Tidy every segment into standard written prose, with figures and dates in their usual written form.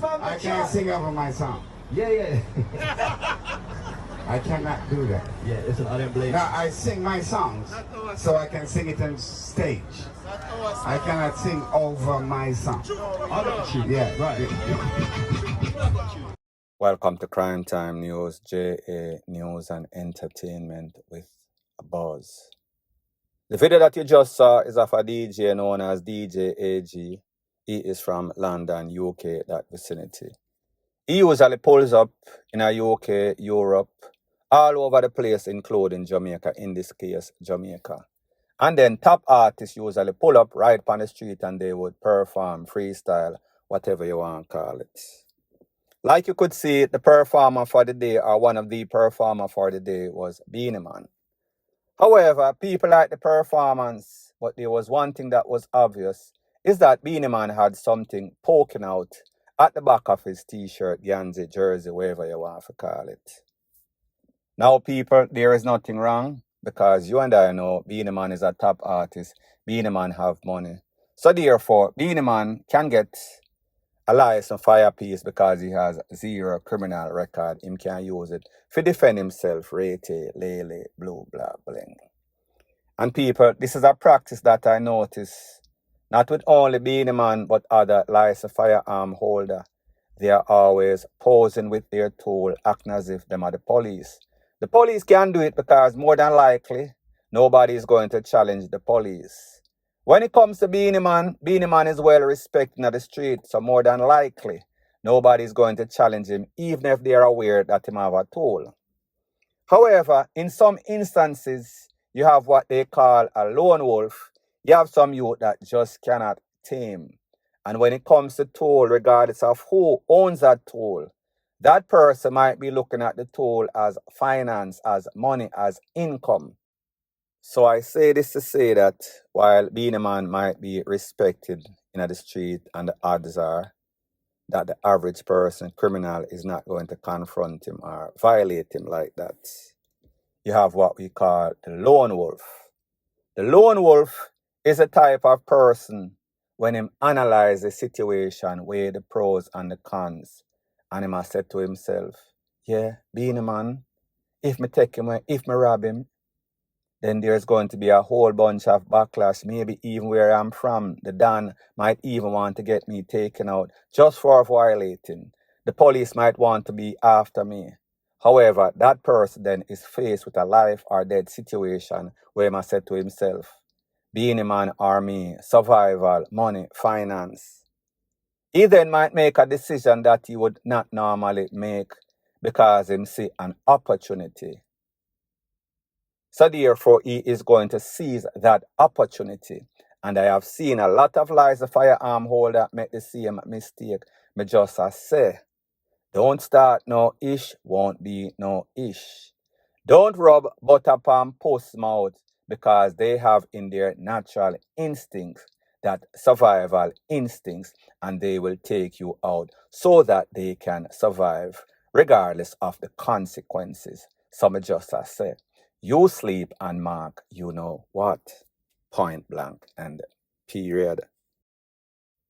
I can't sing over my song. Yeah. I cannot do that. Yeah, it's an unemblamed. Now I sing my songs so I can sing it on stage. I cannot sing over my song. Yeah, right. Welcome to Crime Time News, JA News and Entertainment with a buzz. The video that you just saw is of a DJ known as DJ AG. He is from London, UK, that vicinity. He usually pulls up in a UK, Europe, all over the place, including Jamaica, in this case, Jamaica. And then top artists usually pull up right on the street and they would perform, freestyle, whatever you want to call it. Like you could see, the performer for the day, or one of the performers for the day, was Beenie Man. However, people like the performance, but there was one thing that was obvious, is that Beenie Man had something poking out at the back of his t-shirt, Gaza, jersey, whatever you want to call it. Now, people, there is nothing wrong, because you and I know Beenie Man is a top artist. Beenie Man have money. So therefore, Beenie Man can get a license for a piece because he has zero criminal record. Him can use it to defend himself, rate, lele, blue, blah, bling. And people, this is a practice that I notice, not with only Beenie Man, but other licensed firearm holder. They are always posing with their tool, acting as if them are the police. The police can do it because more than likely, nobody is going to challenge the police. When it comes to Beenie Man is well respected in the street, so more than likely, nobody is going to challenge him, even if they are aware that he have a tool. However, in some instances, you have what they call a lone wolf. You have some youth that just cannot tame. And when it comes to tool, regardless of who owns that tool, that person might be looking at the tool as finance, as money, as income. So I say this to say that while Beenie Man might be respected in the street, and the odds are that the average person, criminal, is not going to confront him or violate him like that, you have what we call the lone wolf. The lone wolf is a type of person when him analyze the situation, weigh the pros and the cons, and him has said to himself, yeah, Beenie Man, if me take him away, if me rob him, then there's going to be a whole bunch of backlash. Maybe even where I'm from, the Don might even want to get me taken out just for violating. The police might want to be after me. However, that person then is faced with a life or death situation where he must say to himself, Beenie Man or me, survival, money, finance. He then might make a decision that he would not normally make because he see an opportunity. So therefore, he is going to seize that opportunity. And I have seen a lot of lies the firearm holder make the same mistake. Me just say, don't start no ish, won't be no ish. Don't rub butter palm post mouth because they have in their natural instincts, that survival instincts, and they will take you out so that they can survive regardless of the consequences. So me just say, you sleep and mark, you know what? Point blank and period.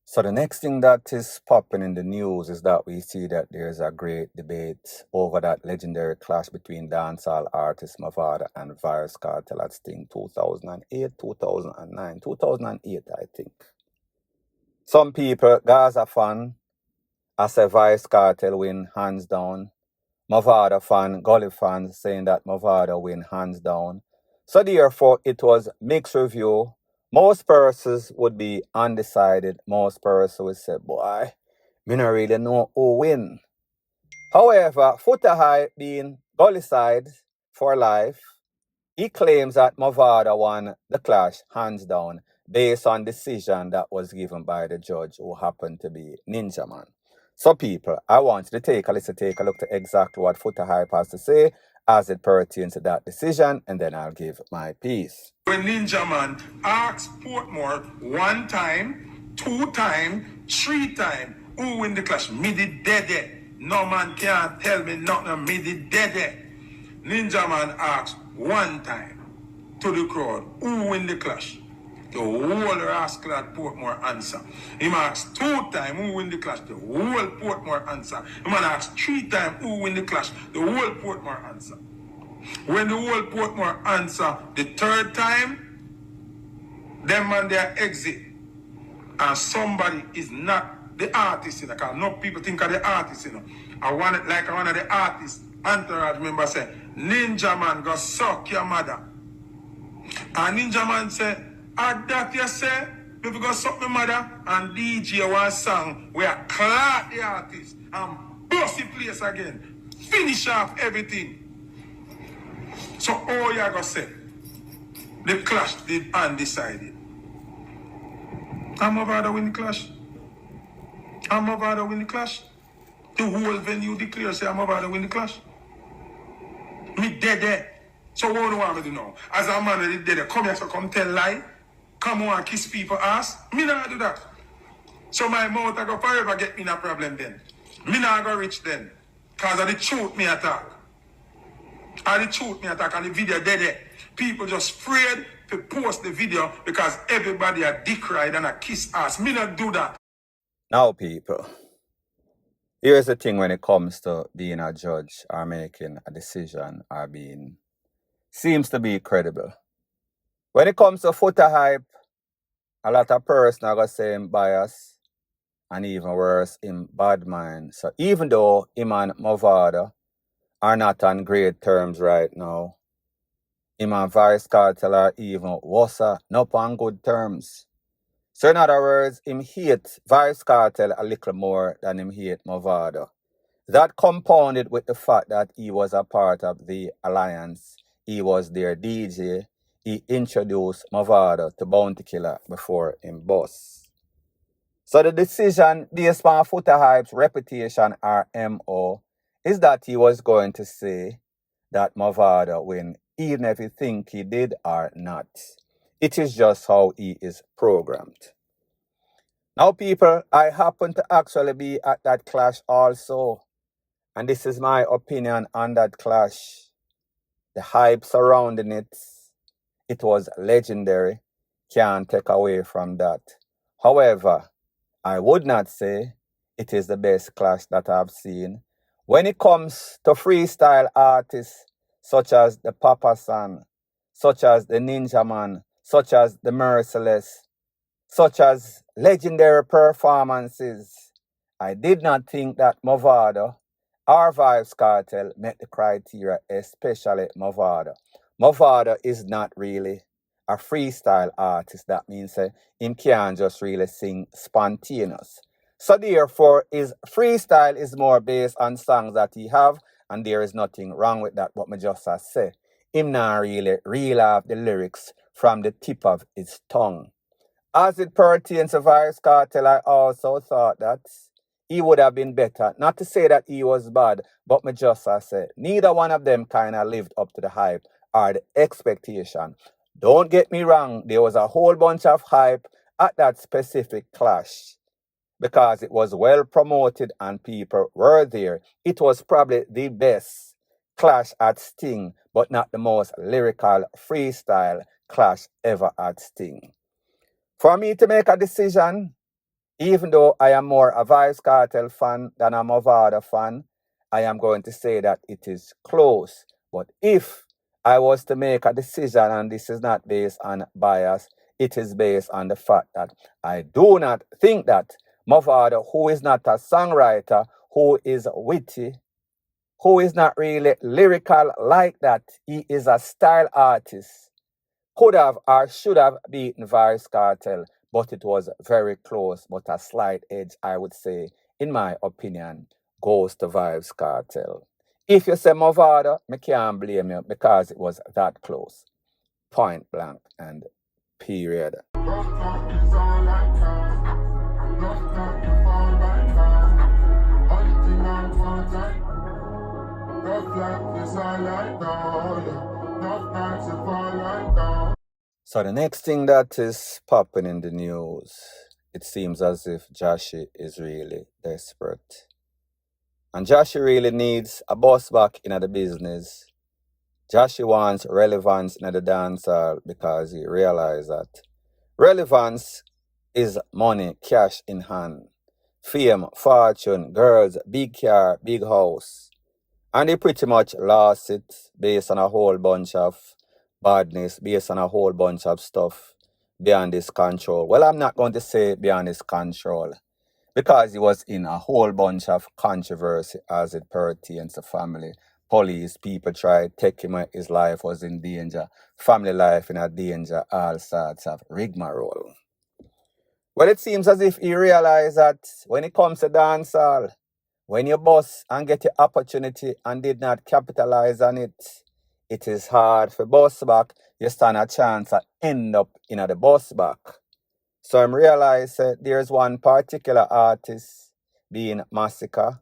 So the next thing that is popping in the news is that we see that there's a great debate over that legendary clash between dancehall artist Mavado and Virus Cartel at Skeng 2008, 2009, 2008, I think. Some people, Gaza fan, I say Virus Cartel win hands down. Mavado fan, Gully fans saying that Mavado win hands down. So therefore, it was mixed review. Most persons would be undecided. Most persons would say, boy, me not really know who win. However, Foota High being Gully side for life, he claims that Mavado won the clash hands down based on decision that was given by the judge who happened to be Ninja Man. So people, I want you to take a look to exactly what Foota Hype has to say as it pertains to that decision, and then I'll give my piece. When Ninja Man asks Portmore 1 time, 2 time, 3 time, who win the clash? Me the dead. No man can't tell me nothing, me the dead. Ninja Man asks 1 time to the crowd, who win the clash? The whole rascal at Portmore answer. Him ask 2 times who win the clash. The whole Portmore answer. Him ask 3 times who win the clash. The whole Portmore answer. When the whole Portmore answer the 3rd time, them man they exit. And somebody is not the artist, you know, because no people think of the artist, you know. I want it like one of the artists, entourage member say, Ninja Man go suck your mother. And Ninja Man say, that you say, if you go suck my mother, and DJ one song where clap the artist and bust the place again. Finish off everything. So all you gonna say, the clash did undecided. I'm over to win the clash. I'm over to win the clash. The whole venue declares say I'm over to win the clash. Me dead there. So what do you want me to know? As a man that is dead, come here so come tell lie. Come on and kiss people ass. Me not do that. So my mouth I go forever get me in a problem then. Me not go rich then. Cause of the truth me attack. And the truth me attack and the video dead there. People just afraid to post the video because everybody a dick ride and a kiss ass. Me not do that. Now, people, here's the thing when it comes to being a judge or making a decision or being seems to be credible. When it comes to footer hype, a lot of person are going to say him bias and even worse, him bad mind. So even though him and Movada are not on great terms right now, him and Vice Cartel are even worse, not on good terms. So in other words, him hate Vice Cartel a little more than him hate Movada. That compounded with the fact that he was a part of the alliance. He was their DJ. He introduced Movada to Bounty Killer before him boss. So the decision based on Footer Hype's reputation or MO is that he was going to say that Movada win, even if he think he did or not. It is just how he is programmed. Now, people, I happen to actually be at that clash also. And this is my opinion on that clash. The hype surrounding it, it was legendary. Can't take away from that. However, I would not say it is the best clash that I've seen. When it comes to freestyle artists such as the Papa San, such as the Ninja Man, such as the Merciless, such as legendary performances, I did not think that Movada or Vibes Cartel met the criteria, especially Movada. Movada is not really a freestyle artist. That means him can't just really sing spontaneous. So therefore, his freestyle is more based on songs that he have, and there is nothing wrong with that, what me just say. Him not really reel off the lyrics from the tip of his tongue. As it pertains to Vibes Cartel, I also thought that he would have been better. Not to say that he was bad, but me just say neither one of them kind of lived up to the hype or the expectation. Don't get me wrong, there was a whole bunch of hype at that specific clash because it was well promoted and people were there. It was probably the best clash at Sting, but not the most lyrical freestyle clash ever at Sting. For me to make a decision, even though I am more a Vibes Cartel fan than a Movada fan, I am going to say that it is close. But if I was to make a decision, and this is not based on bias, it is based on the fact that I do not think that Movada, who is not a songwriter, who is witty, who is not really lyrical like that, he is a style artist, could have or should have beaten Vibes Cartel, but it was very close, but a slight edge, I would say, in my opinion, goes to Vibes Cartel. If you say Movada, I can't blame you because it was that close. Point blank and period. So the next thing that is popping in the news, it seems as if Jahshii is really desperate. And Jahshii really needs a boss back in the business. Jahshii wants relevance in the dancehall because he realized that Relevance is money, cash in hand. Fame, fortune, girls, big car, big house. And he pretty much lost it based on a whole bunch of badness, based on a whole bunch of stuff beyond his control. Well, I'm not going to say beyond his control because he was in a whole bunch of controversy as it pertains to family. Police, people tried to take him out, his life was in danger, family life in a danger, all sorts of rigmarole. Well, it seems as if he realized that when it comes to dancehall, when you bust and get the opportunity and did not capitalize on it, it is hard for bust back. You stand a chance to end up in the bust back. So I realize there's one particular artist being Masicka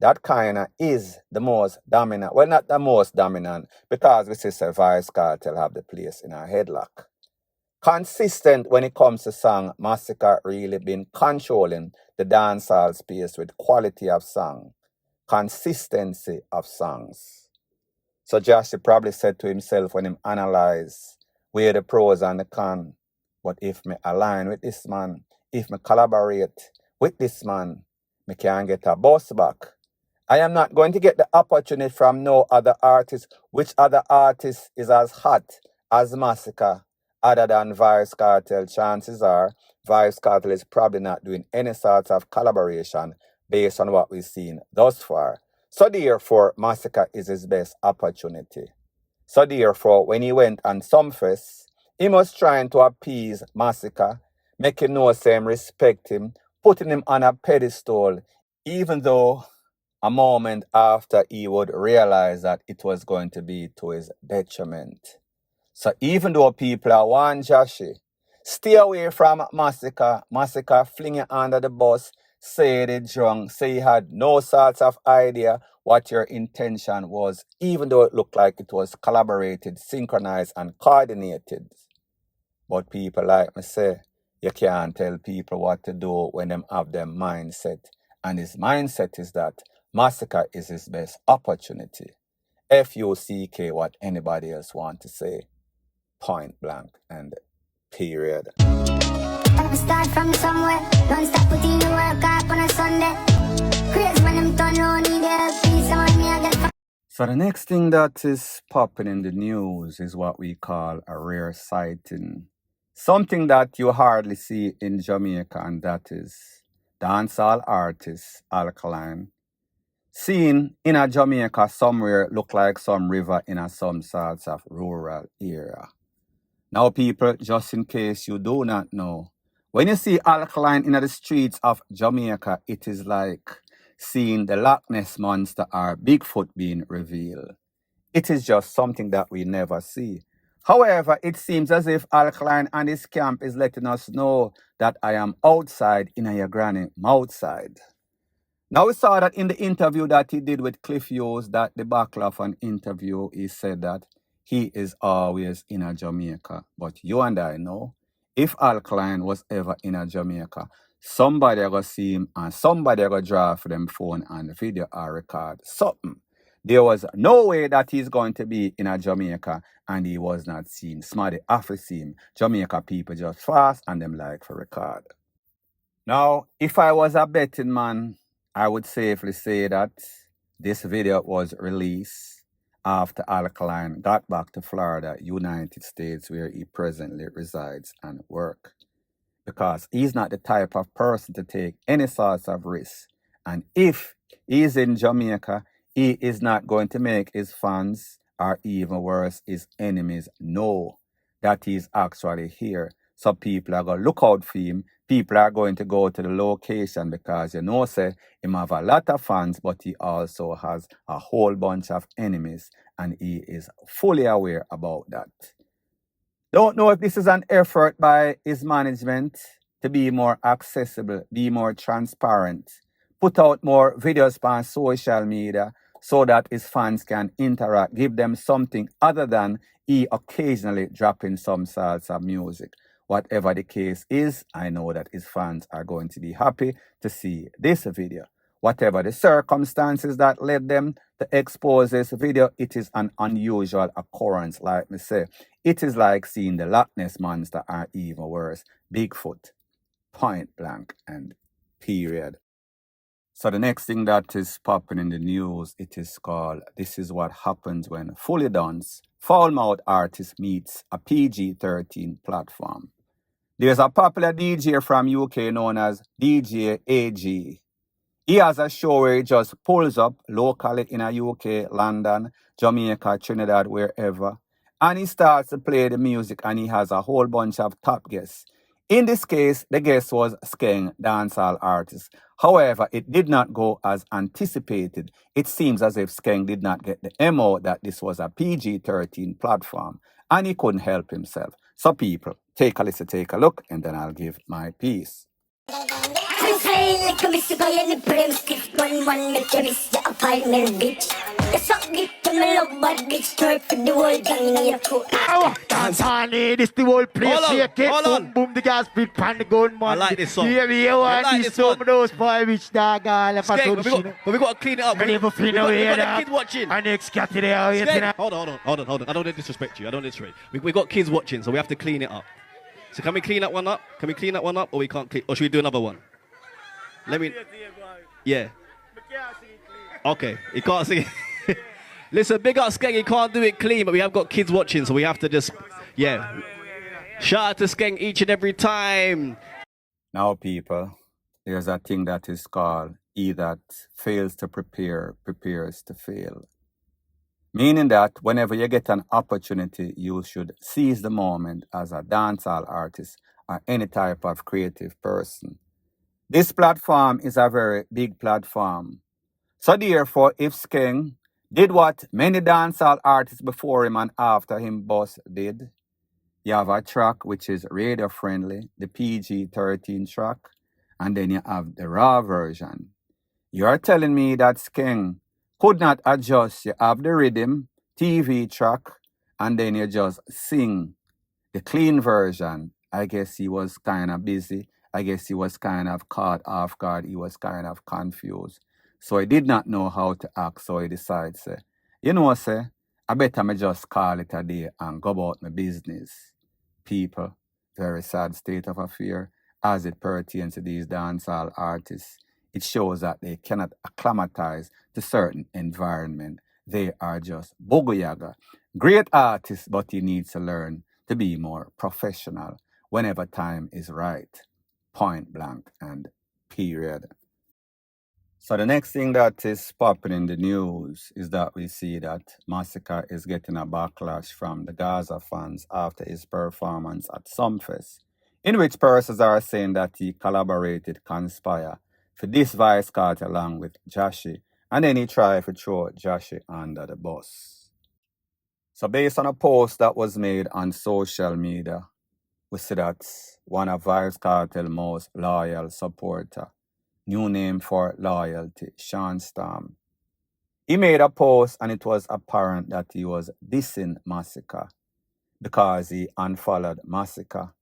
that kind of is the most dominant. Well, not the most dominant because we see Vice Cartel have the place in our headlock. Consistent when it comes to song, Masicka really been controlling the dancehall space with quality of song, consistency of songs. So Jahshii probably said to himself when him analyze where the pros and the cons, but if me align with this man, if me collaborate with this man, me can get a boss back. I am not going to get the opportunity from no other artist. Which other artist is as hot as Masicka other than Vice Cartel? Chances are Vice Cartel is probably not doing any sort of collaboration based on what we've seen thus far. So therefore, Masicka is his best opportunity. So therefore, when he went on Sumfest, he was trying to appease Masicka, make him know him respect him, putting him on a pedestal, even though a moment after he would realize that it was going to be to his detriment. So even though people are want Jahshii, stay away from Masicka. Masicka fling you under the bus, say they drunk, say he had no sorts of idea what your intention was, even though it looked like it was collaborated, synchronized, and coordinated. But people like me say, you can't tell people what to do when them have their mindset. And his mindset is that Masicka is his best opportunity. FUCK, what anybody else want to say. Point blank and period. Start from somewhere, don't stop putting the work up on a Sunday. Crazy when them turn around, need help, please, someone me I get. So the next thing that is popping in the news is what we call a rare sighting. Something that you hardly see in Jamaica, and that is dancehall artist Alkaline. Seen in a Jamaica somewhere look like some river in a some sorts of rural area. Now people, just in case you do not know, when you see Alkaline in the streets of Jamaica, it is like seeing the Loch Ness Monster or Bigfoot being revealed. It is just something that we never see. However, it seems as if Alkaline and his camp is letting us know that I am outside in your granny outside. Now we saw that in the interview that he did with Cliff Hughes, that the backlash on interview, he said that he is always in a Jamaica. But you and I know, if Alkaline was ever in a Jamaica, somebody going to see him and somebody going to draw for them phone and video or record something. There was no way that he's going to be in a Jamaica and he was not seen. Somebody have to see him. Jamaica people just fast and them like for record. Now, if I was a betting man, I would safely say that this video was released after Alkaline got back to Florida, United States, where he presently resides and work. Because he's not the type of person to take any sorts of risk. And if he's in Jamaica, he is not going to make his fans, or even worse, his enemies, know that he's actually here. So people are going to look out for him. People are going to go to the location because say him have a lot of fans, but he also has a whole bunch of enemies, and he is fully aware about that. Don't know if this is an effort by his management to be more accessible, be more transparent, put out more videos on social media so that his fans can interact, give them something other than he occasionally dropping some sorts of music. Whatever the case is, I know that his fans are going to be happy to see this video. Whatever the circumstances that led them to expose this video, it is an unusual occurrence, like me say. It is like seeing the Loch Ness Monster, or even worse, Bigfoot. Point blank and period. So the next thing that is popping in the news, it is called "This is what happens when fully dance foul-mouthed artist meets a PG-13 platform." There's a popular DJ from UK known as DJ AG. He has a show where he just pulls up locally in a UK, London, Jamaica, Trinidad, wherever, and he starts to play the music, and he has a whole bunch of top guests. In this case, the guest was Skeng, dancehall artist. However, it did not go as anticipated. It seems as if Skeng did not get the memo that this was a PG-13 platform, and he couldn't help himself. So people, take a listen, take a look, and then I'll give my piece. I'm flying like a missile guy in the brim stiff. One make you miss the apartment, bitch. The suck it to me love bad bitch. Twerk for the whole gang in your coat. Dance honey, this the whole place. Shake it, boom, boom, the gas beat, pan the gun, man. I like this song. Here we are, I like this this some one. of those boy which dog all of Skeng, but we got to clean it up. We never feel no we way got the kids watching. And next cat today, how you Skeng, think? hold on. I don't want to disrespect you. I don't disrespect. We got kids watching, so we have to clean it up. So can we clean that one up? Can we clean that one up, or we can't clean? Or should we do another one? Let me. Yeah. Okay, he can't sing. Listen, big up Skeng. He can't do it clean, but we have got kids watching, so we have to just, yeah. Shout out to Skeng each and every time. Now, people, there's a thing that is called "he that fails to prepare, prepares to fail." Meaning that whenever you get an opportunity, you should seize the moment as a dancehall artist or any type of creative person. This platform is a very big platform. So therefore, if Skeng did what many dancehall artists before him and after him boss did, you have a track which is radio friendly, the PG-13 track, and then you have the raw version. You are telling me that Skeng could not adjust. You have the rhythm, TV track, and then you just sing the clean version. I guess he was kind of busy. I guess he was kind of caught off guard. He was kind of confused. So he did not know how to act. So he decided, say, you know, say, I better me just call it a day and go about my business. People, very sad state of affair as it pertains to these dancehall artists. It shows that they cannot acclimatize to certain environment. They are just bugoyaga. Great artists, but he needs to learn to be more professional whenever time is right. Point blank and period. So the next thing that is popping in the news is that we see that Masicka is getting a backlash from the Gaza fans after his performance at Sumfest, in which persons are saying that he conspired for this vice cartel along with Jahshii, and then he tried to throw Jahshii under the bus. So based on a post that was made on social media, we see that one of Vybz Kartel's most loyal supporter, new name for loyalty, Sean Storm. He made a post and it was apparent that he was dissing Masicka because he unfollowed Masicka.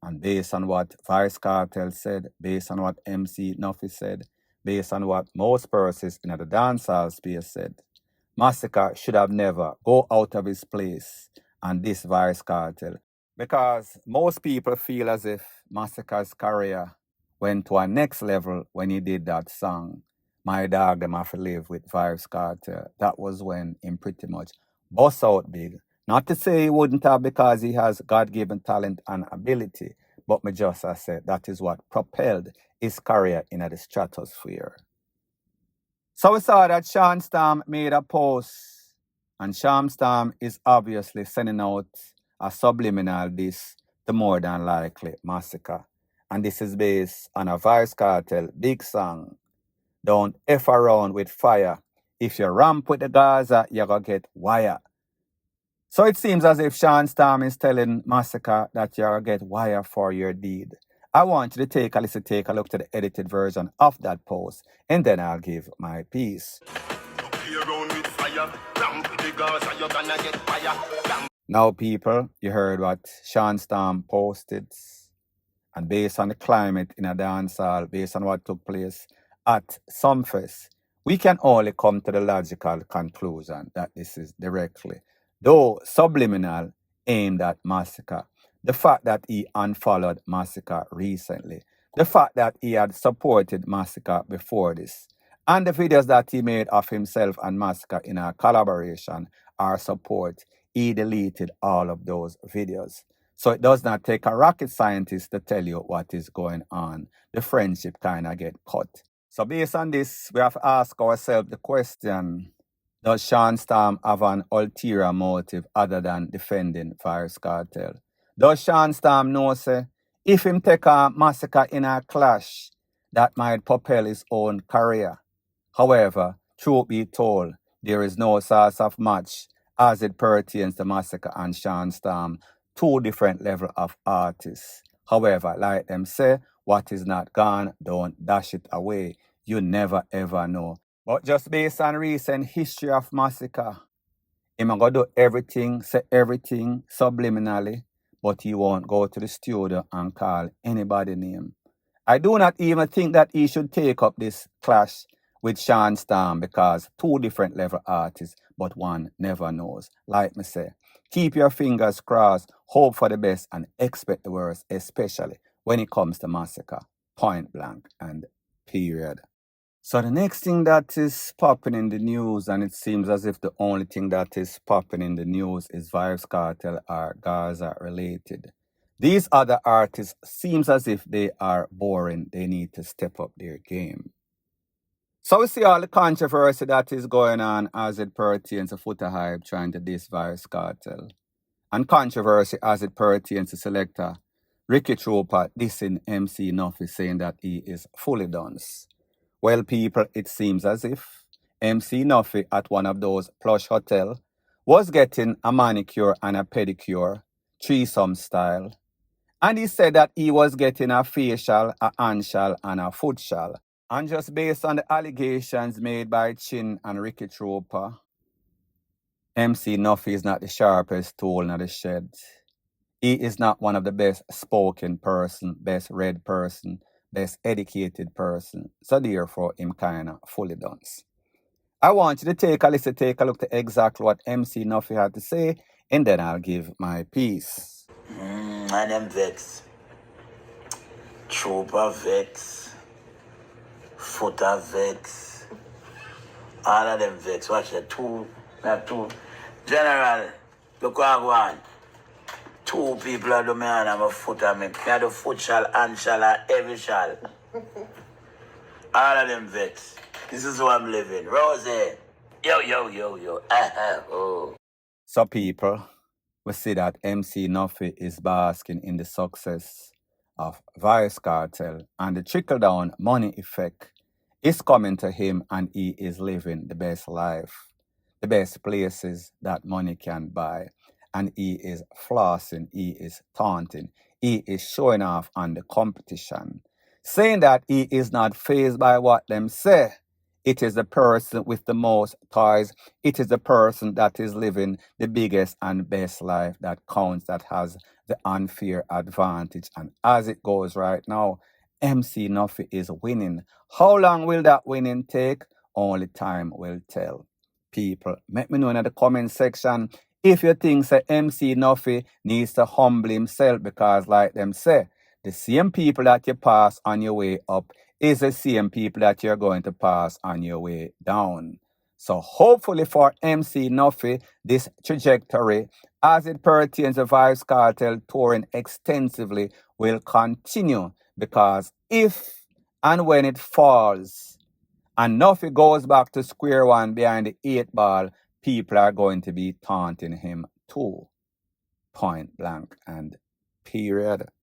And based on what Vybz Kartel said, based on what MC Nuffy said, based on what most persons in the dancehall space said, Masicka should have never go out of his place and diss Vybz Kartel. Because most people feel as if Masicka's career went to a next level when he did that song, My Dog Them Have to Live with Vybz Kartel. That was when he pretty much bust out big. Not to say he wouldn't have because he has God-given talent and ability, but me just as said that is what propelled his career in the stratosphere. So we saw that Sean Storm made a post, and Sean Storm is obviously sending out a subliminal diss to more than likely Masicka. And this is based on a Vybz Kartel big song, Don't F Around with Fire. If you ramp with the Gaza, you're going to get wire. So it seems as if Sean Storm is telling Masicka that you're going to get wire for your deed. I want you to take a look to the edited version of that post, and then I'll give my piece. Now, people, you heard what Sean Storm posted. And based on the climate in a dancehall, based on what took place at Sumfest, we can only come to the logical conclusion that this is directly, though subliminal, aimed at Masicka. The fact that he unfollowed Masicka recently, the fact that he had supported Masicka before this, and the videos that he made of himself and Masicka in a collaboration or support, he deleted all of those videos. So it does not take a rocket scientist to tell you what is going on. The friendship kind of get cut. So based on this, we have to ask ourselves the question, does Sean Storm have an ulterior motive other than defending Virus Cartel? Does Sean Storm know, say, if him take a Masicka in a clash, that might propel his own career? However, truth be told, there is no source of match as it pertains to Masicka and Sean Storm, two different level of artists. However, like them say, what is not gone, don't dash it away. You never ever know. But just based on recent history of Masicka, him a go do everything, say everything subliminally, but he won't go to the studio and call anybody name. I do not even think that he should take up this clash with Sean Storm because two different level artists, but one never knows. Like me say, keep your fingers crossed, hope for the best, and expect the worst, especially when it comes to Masicka. Point blank and period. So the next thing that is popping in the news, and it seems as if the only thing that is popping in the news is Vibes Cartel or Gaza related. These other artists seems as if they are boring. They need to step up their game. So we see all the controversy that is going on as it pertains to Foota Hype trying to diss Vibes Cartel. And controversy as it pertains to selector Ricky Trooper dissing MC Nuffy saying that he is fully done. Well, people, it seems as if MC Nuffy at one of those plush hotels was getting a manicure and a pedicure, threesome style. And he said that he was getting a facial, a handshell, and a footshell. And just based on the allegations made by Chin and Ricky Trooper, MC Nuffy is not the sharpest tool in the shed. He is not one of the best spoken person, best read person, best educated person. So therefore, him kind of fully done. I want you to take a listen, take a look to exactly what MC Nuffy had to say, and then I'll give my piece. And them vex. Trooper vex. Footer vex. All of them vex. Watch it. Two. General, look what I want. Two people are doing me and I'm a footer. Me have the foot shall, hand shall, and every shall. All of them vex. This is how I'm living. Rosie. Yo. Oh. So people, we see that MC Nuffy is basking in the success of Vice Cartel, and the trickle-down money effect is coming to him, and he is living the best life, the best places that money can buy. And he is flossing, he is taunting, he is showing off on the competition, saying that he is not fazed by what them say. It is the person with the most toys. It is the person that is living the biggest and best life that counts, that has the unfair advantage. And as it goes right now, MC Nuffy is winning. How long will that winning take? Only time will tell. People, let me know in the comment section if you think say MC Nuffy needs to humble himself, because like them say, the same people that you pass on your way up is the same people that you're going to pass on your way down. So hopefully for MC Nuffy, this trajectory as it pertains to Vibes Cartel touring extensively will continue, because if and when it falls and Nuffy goes back to square one behind the 8 ball, people are going to be taunting him too. Point blank and period.